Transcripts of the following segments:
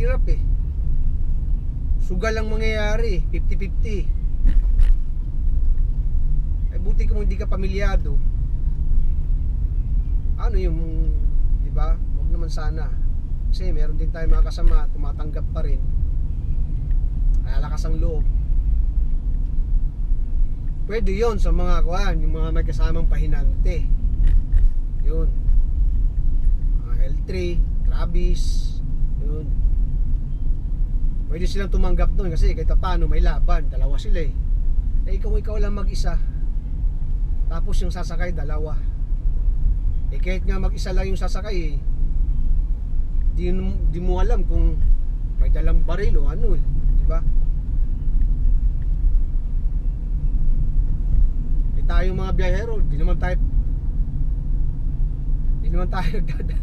mahirap eh. Sugal ang mangyayari, 50-50. Eh buti kung hindi ka pamilyado. Ano yung, di ba? Huwag naman sana. Kasi meron din tayo mga kasama, tumatanggap pa rin. Kaya lakas ang loob. Pwede yon sa mga kuhan, yung mga may kasamang pahinante. Yun. Mga L3, Travis, yun. Pwede silang tumanggap doon kasi kahit paano may laban, dalawa sila eh. Eh ikaw lang mag-isa. Tapos yung sasakay dalawa. Eh kahit nga mag-isa lang yung sasakay eh, di mo alam kung may dalang baril o ano eh, di ba? Eh tayong mga biyahero, di naman tayo nagdadala.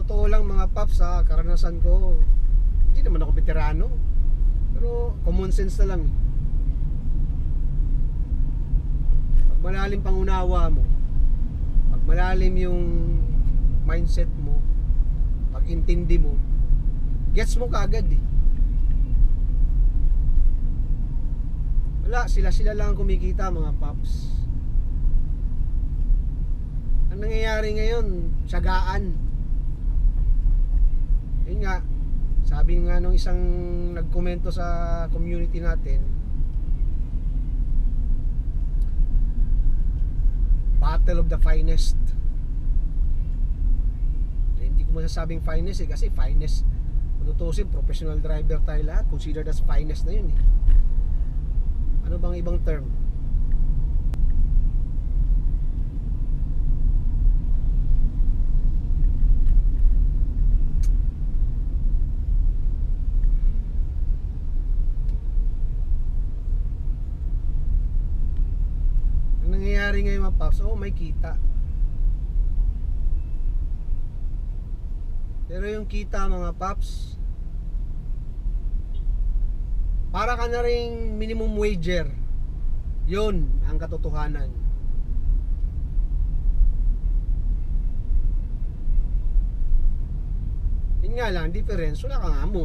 Totoo lang mga paps, sa karanasan ko, hindi naman ako veterano, pero common sense na lang. Pag malalim pangunawa mo, pag malalim yung mindset mo, pag intindi mo, gets mo kaagad eh. Wala, sila lang kumikita mga paps. Ang nangyayari ngayon, tiyagaan. Yun nga, sabi nga nung isang nagkomento sa community natin, battle of the finest. Eh, hindi ko masasabing finest eh, kasi finest, kung tutusin, professional driver tayo lahat, considered as finest na yun eh. Ano bang ibang term? Nangyayari ngayon mga paps, may kita. Pero yung kita mga paps, para ka na ring minimum wager. Yun ang katotohanan. Yun nga lang, difference, wala kang amo.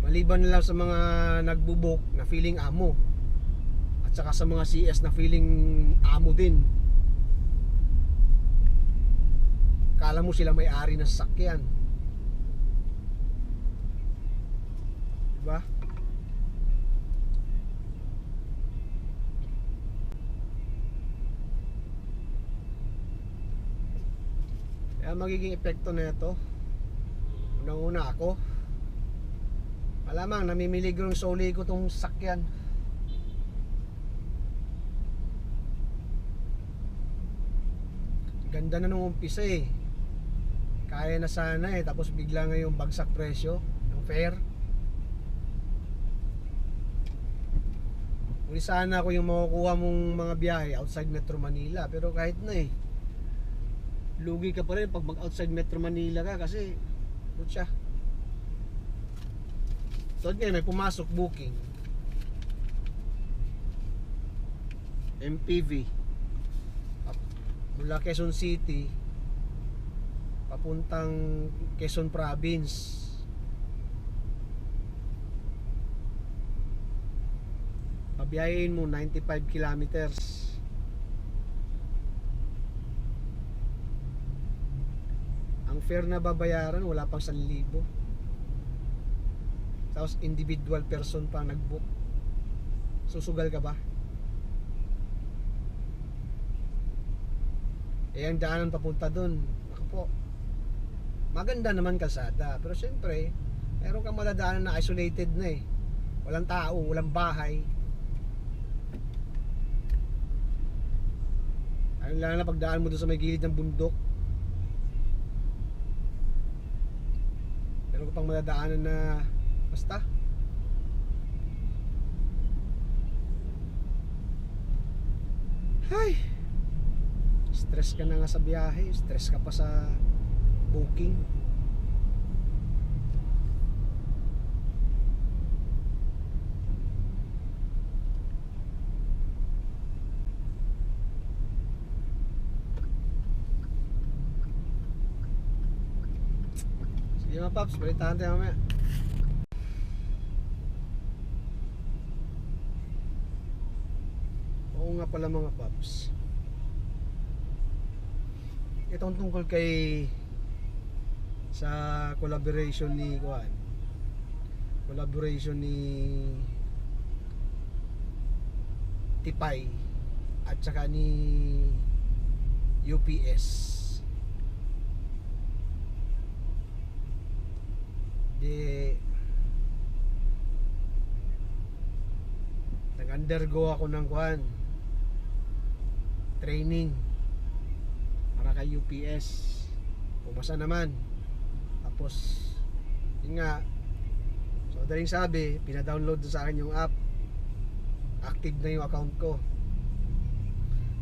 Maliban na lang sa mga nagbubok na feeling amo, saka sa mga CS na feeling amo din. Kala mo sila may-ari ng sasakyan, diba? Kaya magiging epekto na ito, unang-una ako, malamang namimili ko ng soli ko tong sasakyan. Ganda na nung umpisa eh, kaya na sana eh, tapos bigla ngayong bagsak presyo ng fare. Uli sana ako yung makukuha mong mga biyahe outside Metro Manila, pero kahit na eh, lugi ka pa rin pag mag outside Metro Manila ka kasi doon siya. So ngayon may pumasok booking MPV mula Quezon City papuntang Quezon Province. Pabiyahin mo 95 kilometers. Ang fare na babayaran wala pang 1,000. Tapos individual person pa nag-book. Susugal ka ba? Eh ang daanan papunta dun, ako po, maganda naman kalsada, pero syempre meron kang madadaanan na isolated na eh, walang tao, walang bahay. Ayun lang na pagdaan mo dun sa may gilid ng bundok, meron ka pang madadaanan na basta. Hay, stress ka na nga sa biyahe, stress ka pa sa booking. Sige mga paps, balitaan tayo mamaya. Oo nga pala mga paps, itong tungkol kay sa collaboration ni Tipay at saka ni UPS. Nag-undergo ako ng training para kay UPS. Pumasa naman. Tapos yun nga, so daling sabi, pina-download sa akin yung app, active na yung account ko.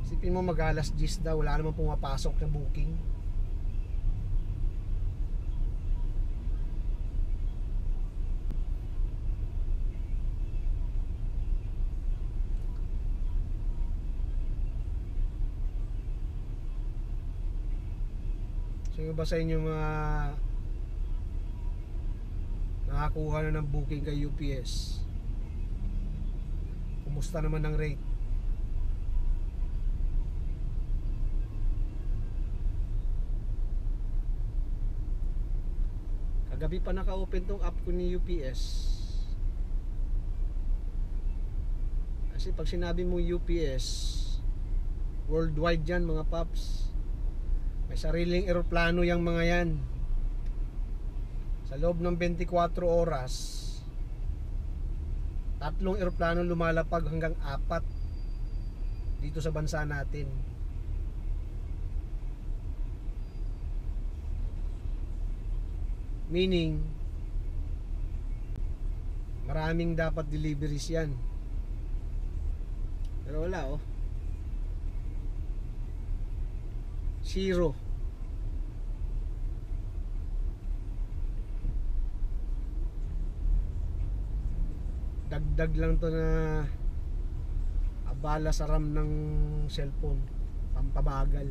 Isipin mo mag-alas 10 daw, wala namang pumapasok na booking. So yung ba sa inyo mga nakakuha na ng booking kay UPS, kumusta naman ang rate? Kagabi pa naka-open tong app ko ni UPS. Kasi pag sinabi mo UPS, worldwide yan mga paps. May sariling eroplano yang mga yan. Sa loob ng 24 oras, 3 eroplano lumalapag hanggang 4 dito sa bansa natin. Meaning, maraming dapat deliveries yan. Pero wala 0. Dagdag lang to na abala sa RAM ng cellphone, pampabagal.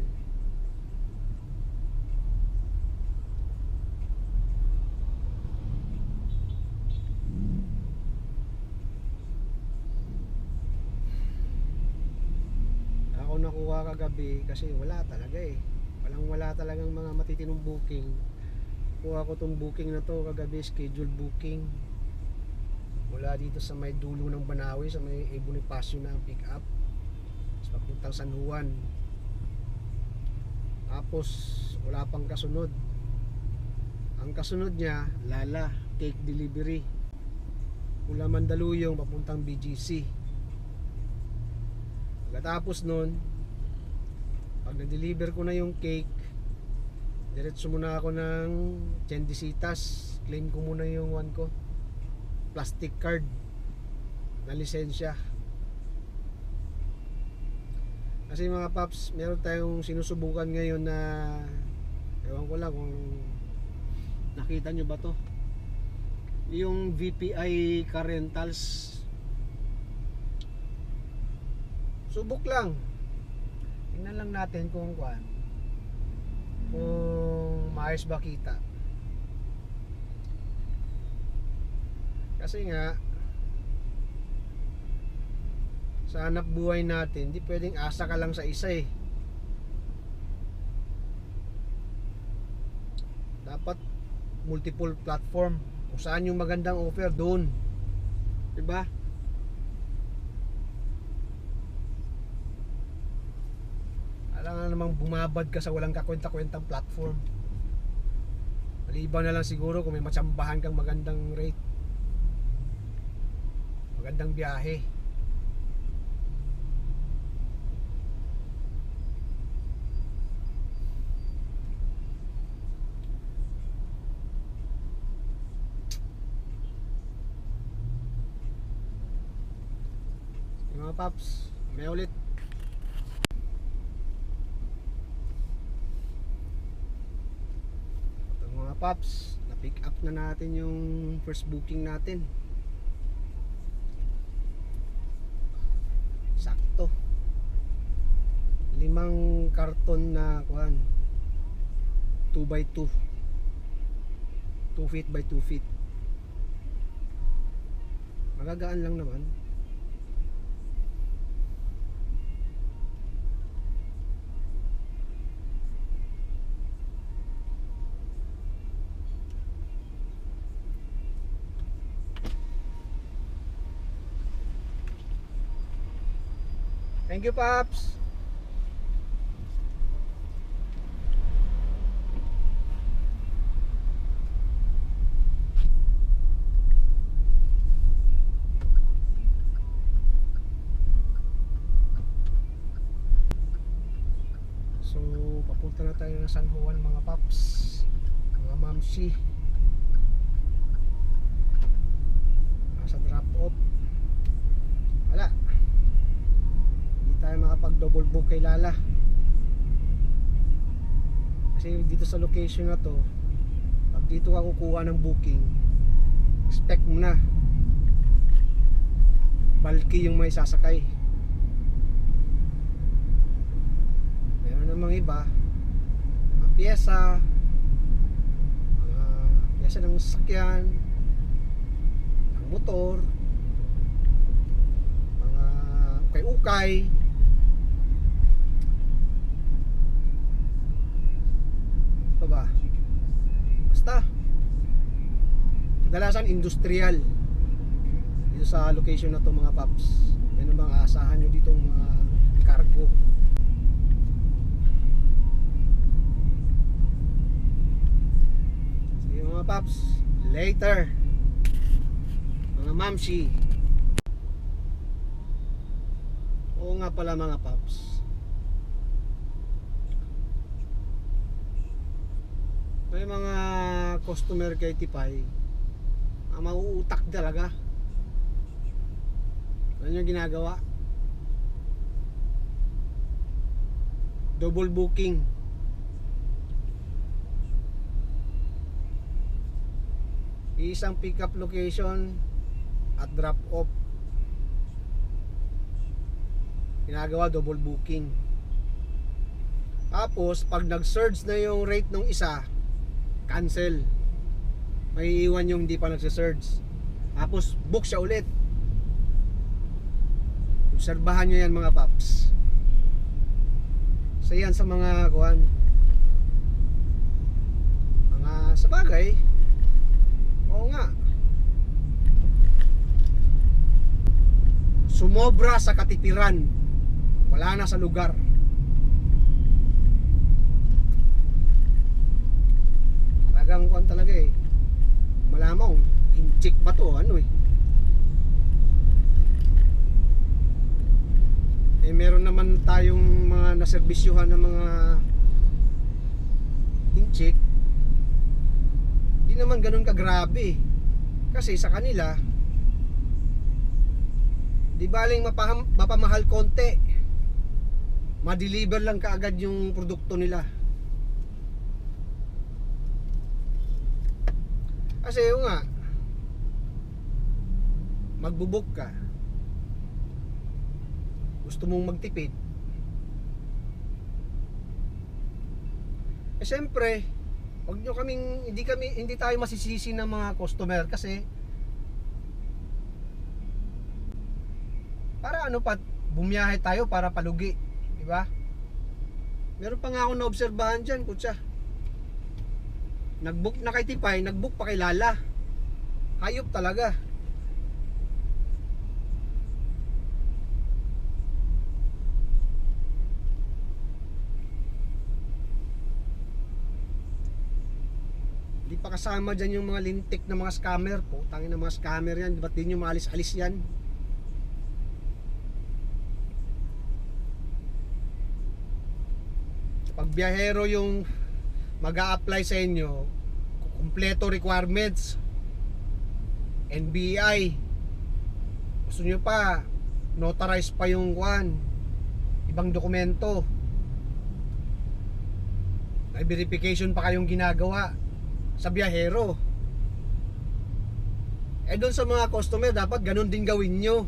Ako nakuha kagabi kasi wala talaga wala talagang mga matitinong booking. Kuha ko tong booking na to kagabi, schedule booking mula dito sa may dulo ng Banawe, sa may Bonifacio na ang pick up, tapos papuntang San Juan. Tapos wala pang kasunod. Ang kasunod niya, Lala cake delivery mula Mandaluyong papuntang BGC. Pagkatapos nun, pag na-deliver ko na yung cake, diretso muna ako ng Chendisitas. Claim ko muna yung plastic card na lisensya. Kasi mga paps, meron tayong sinusubukan ngayon na, ewan ko lang kung nakita nyo ba to, yung VPI car rentals. Subok lang, tingnan lang natin kung maayos ba kita. Kasi nga sa hanap buhay natin, di pwedeng asa ka lang sa isa Dapat multiple platform. Kung saan yung magandang offer, doon. Diba? Alam nga namang bumabad ka sa walang kakwenta-kwentang platform. Maliban na lang siguro kung may matsambahan kang magandang rate, magandang biyahe. Yung mga paps, may ulit. Ito mga paps, na-pick up na natin yung first booking natin. Sakto 5 karton na 2x2. 2 feet by 2 feet. Magagaan lang naman. Thank you, Paps. So, papunta na tayo ng San Juan, mga Paps, mga Mamsi. Nasa drop off. Wala, hindi tayo makapag double book kay Lala, kasi dito sa location na to, pag dito ka kukuha ng booking, expect mo na bulky yung may sasakay. Meron namang iba, mga pyesa ng sasakyan, ng motor, mga ukay-ukay. Ito ba? Basta kadalasan industrial dito sa location na to, mga Paps. Yan ang mga asahan nyo ditong mga cargo. Sige mga Paps, later mga Mamsi. Oo nga pala mga Paps, may mga customer kay Tipay mauutak talaga. Ano yung ginagawa? Double booking. Isang pick up location at drop off, ginagawa double booking. Tapos pag nag-surge na yung rate ng isa, cancel. May iwan yung hindi pa nagse-surge, tapos book siya ulit. Obserbahan nyo yan mga Paps. So yan sa mga kuhan, mga sa bagay, oo nga, sumobra sa katipiran, wala na sa lugar. Talagang kuhan talaga eh, malamaw, incheck ba to, ano eh. Eh meron naman tayong mga naserbisyuhan ng mga incheck, di naman ganun kagrabe. Kasi sa kanila, di baling mapamahal konti, ma-deliver lang kaagad yung produkto nila. Kasi yung nga, magbubuk ka, gusto mong magtipid, eh syempre wag nyo kaming, hindi tayo masisisi ng mga customer, kasi para ano pa bumiyahe tayo para palugi, di ba? Meron pa nga ako naobserbahan dyan, kutsa, nagbook na kay Tipay, nagbook pa kay Lala. Hayop talaga. Hindi pa kasama dyan yung mga lintik na mga scammer. Putangin na mga scammer yan, ba't di nyo maalis-alis yan? Pag biyahero yung mag-a-apply sa inyo, kumpleto requirements, NBI, gusto nyo pa notarize pa yung ibang dokumento, may verification pa kayong ginagawa sa biyahero, eh doon sa mga customer dapat ganun din gawin nyo.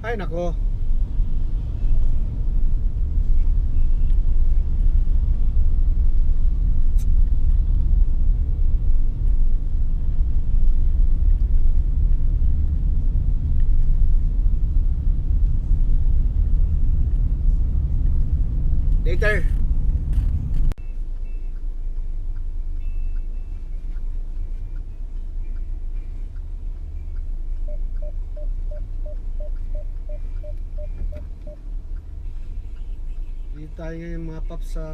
Ay nako. Later. Dito tayo ngayon mga paps sa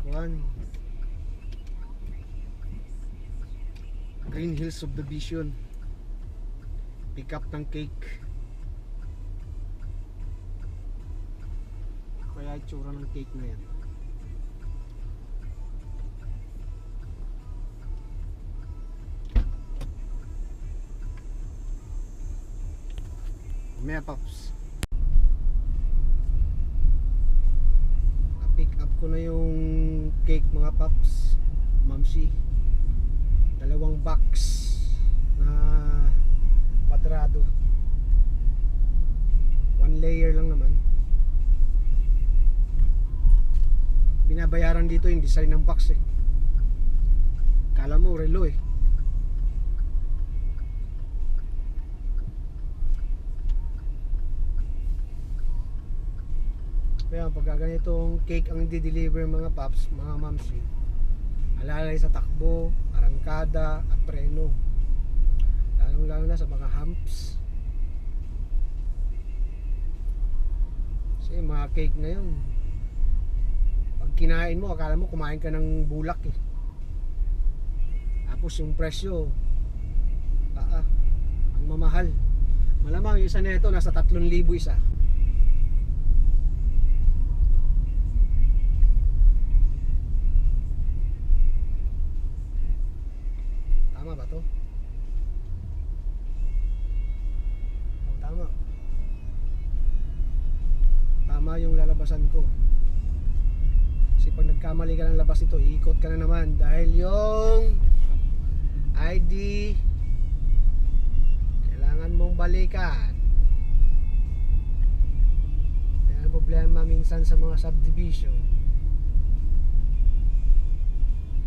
Green Hills of the Vision. Pick up ng cake. Kaya itsura ng cake na yan. May paps. Pick up ko na yung cake mga paps. Mamsi. 2 box na kwadrado. 1 layer lang naman. Binabayaran dito yung design ng box eh. Kala mo relo eh. Kaya pag ganitong cake ang di-deliver mga paps, mga mamsi, alalay sa takbo, arangkada at preno, lalong-lalo na sa mga humps. Kasi mga cake na yun, pag kinain mo, akala mo kumain ka ng bulak eh. Tapos yung presyo, ang mamahal. Malamang yung isa nito nasa 3,000 isa. Tama ba to? Oh, tama. Tama yung lalabasan ko. Kasi pag nagkamali ka ng labas ito, iikot ka na naman dahil yung ID kailangan mong balikan. Yan ang problema minsan sa mga subdivision.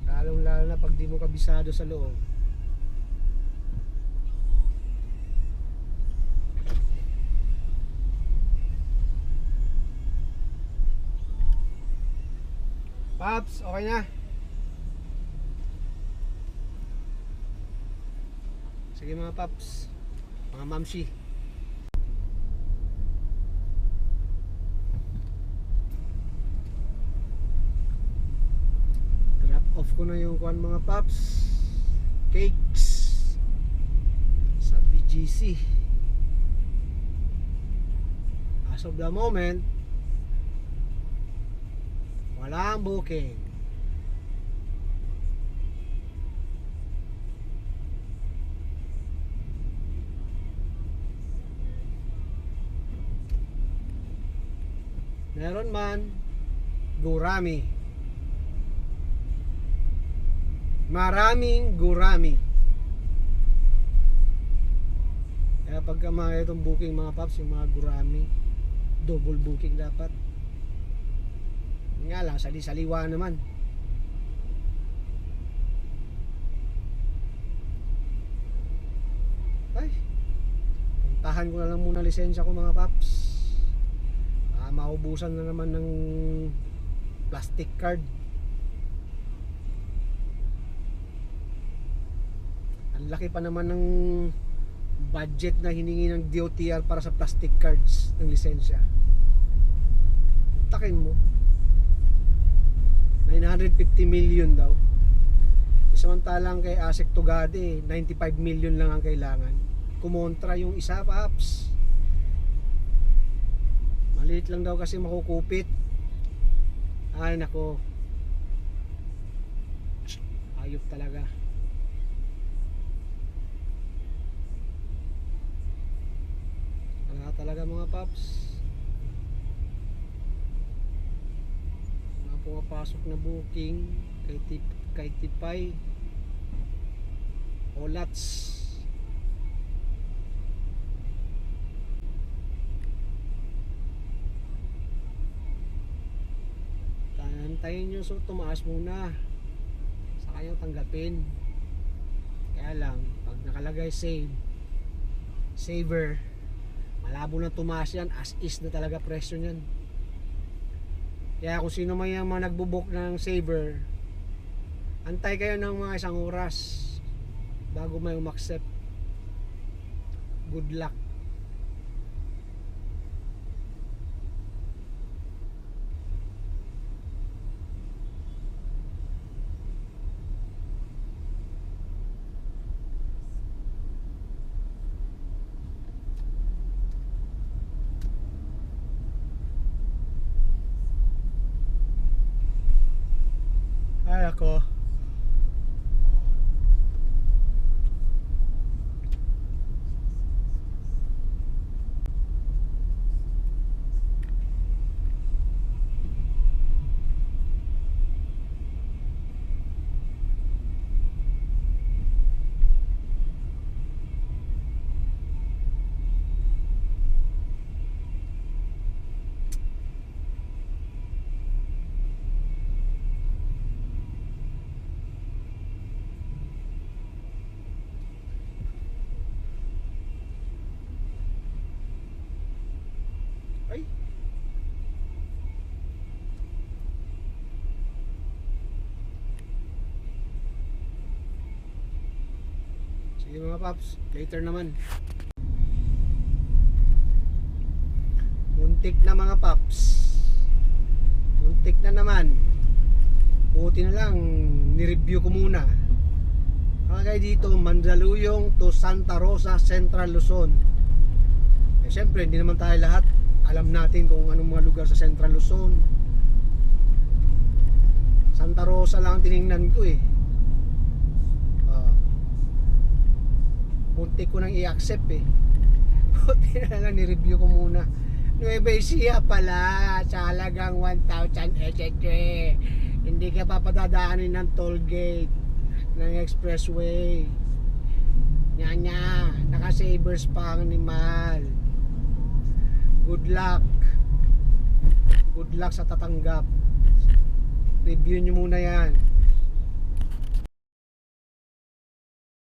Lalong-lalo na pag di mo kabisado sa loob. Paps, okay na? Sige mga paps, mga mamsi. Drop off ko na yung mga paps, cakes sa BGC. As of the moment, walang booking. Meron man gurami. Maraming gurami. Kaya pagka mga itong booking mga paps, yung mga gurami, double booking dapat. Nga lang, sali-saliwa naman. Ay, puntahan ko na lang muna lisensya ko mga paps. Maubusan na naman ng plastic card. Ang laki pa naman ng budget na hiningi ng DOTR para sa plastic cards ng lisensya. Takin mo, 950 million daw. Samantalang kay Asek Tugade 95 million lang ang kailangan. Kumontra yung isa paps. Maliit lang daw kasi makukupit. Ay nako, ayop talaga. Wala talaga mga paps. Mga pumapasok na booking kay Tipay Olats. Antayin nyo so tumaas muna. Saka nyo tanggapin. Kaya lang, pag nakalagay save, saver, malabo na tumaas yan. As is na talaga presyo nyan. Kaya kung sino man yung mga nagbubuk ng saver, antay kayo ng mga 1 oras bago may umaccept. Good luck. Ay ako. Ay. Sige mga paps, later naman. Muntik na mga paps. Muntik na naman. Buti na lang ni-review ko muna. Kagaya dito, Mandaluyong to Santa Rosa, Central Luzon. Eh syempre, hindi naman tayo lahat alam natin kung anong mga lugar sa Central Luzon. Santa Rosa lang tiningnan ko eh. Muntik ko nang i-accept eh. Buti na lang ni-review ko muna. Nueva Ecija pala, sa halagang 1,083. Hindi ka papadadaanin ng toll gate ng expressway. Nya, naka-savers pa ang animal. Good luck. Good luck sa tatanggap. Review nyo muna yan.